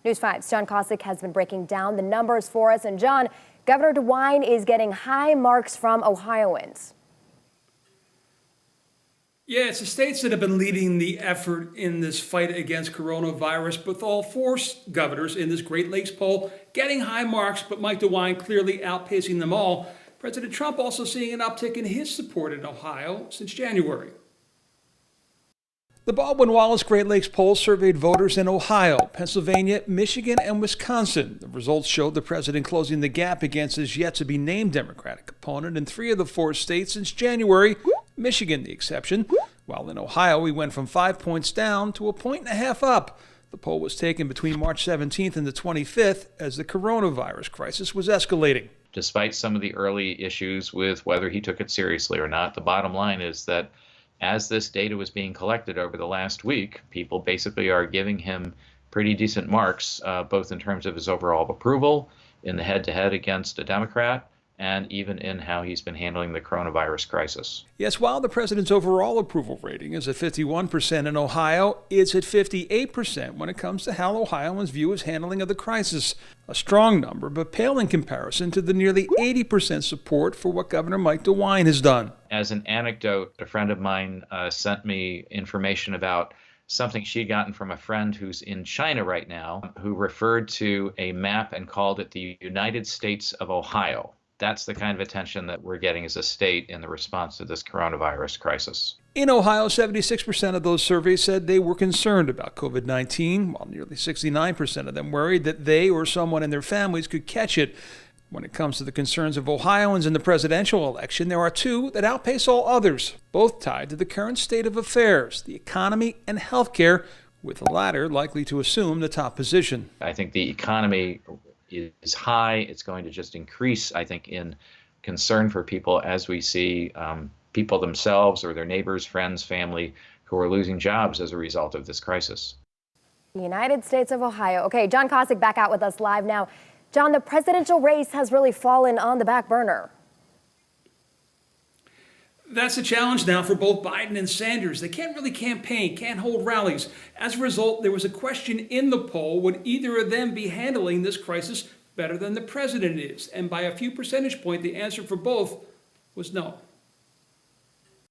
News 5's John Kosick has been breaking down the numbers for us. And John, Governor DeWine is getting high marks from Ohioans. Yeah, it's the states that have been leading the effort in this fight against coronavirus, with all four governors in this Great Lakes poll getting high marks, but Mike DeWine clearly outpacing them all. President Trump also seeing an uptick in his support in Ohio since January. The Baldwin-Wallace Great Lakes poll surveyed voters in Ohio, Pennsylvania, Michigan, and Wisconsin. The results showed the president closing the gap against his yet-to-be-named Democratic opponent in 3 of the 4 states since January, Michigan the exception, while in Ohio he went from 5 points down to 1.5 points up. The poll was taken between March 17th and the 25th as the coronavirus crisis was escalating. Despite some of the early issues with whether he took it seriously or not, the bottom line is that as this data was being collected over the last week, people basically are giving him pretty decent marks, both in terms of his overall approval in the head-to-head against a Democrat, and even in how he's been handling the coronavirus crisis. Yes, while the president's overall approval rating is at 51% in Ohio, it's at 58% when it comes to how Ohioans view his handling of the crisis. A strong number, but pale in comparison to the nearly 80% support for what Governor Mike DeWine has done. As an anecdote, a friend of mine sent me information about something she'd gotten from a friend who's in China right now, who referred to a map and called it the United States of Ohio. That's the kind of attention that we're getting as a state in the response to this coronavirus crisis. In Ohio, 76% of those surveys said they were concerned about COVID-19, while nearly 69% of them worried that they or someone in their families could catch it. When it comes to the concerns of Ohioans in the presidential election, there are 2 that outpace all others, both tied to the current state of affairs, the economy and health care, with the latter likely to assume the top position. I think the economy is high. It's going to just increase, I think, in concern for people as we see people themselves or their neighbors, friends, family who are losing jobs as a result of this crisis. The United States of Ohio. Okay, John Kosick back out with us live now. John, the presidential race has really fallen on the back burner. That's a challenge now for both Biden and Sanders. They can't really campaign, can't hold rallies. As a result, there was a question in the poll, would either of them be handling this crisis better than the president is? And by a few percentage points, the answer for both was no.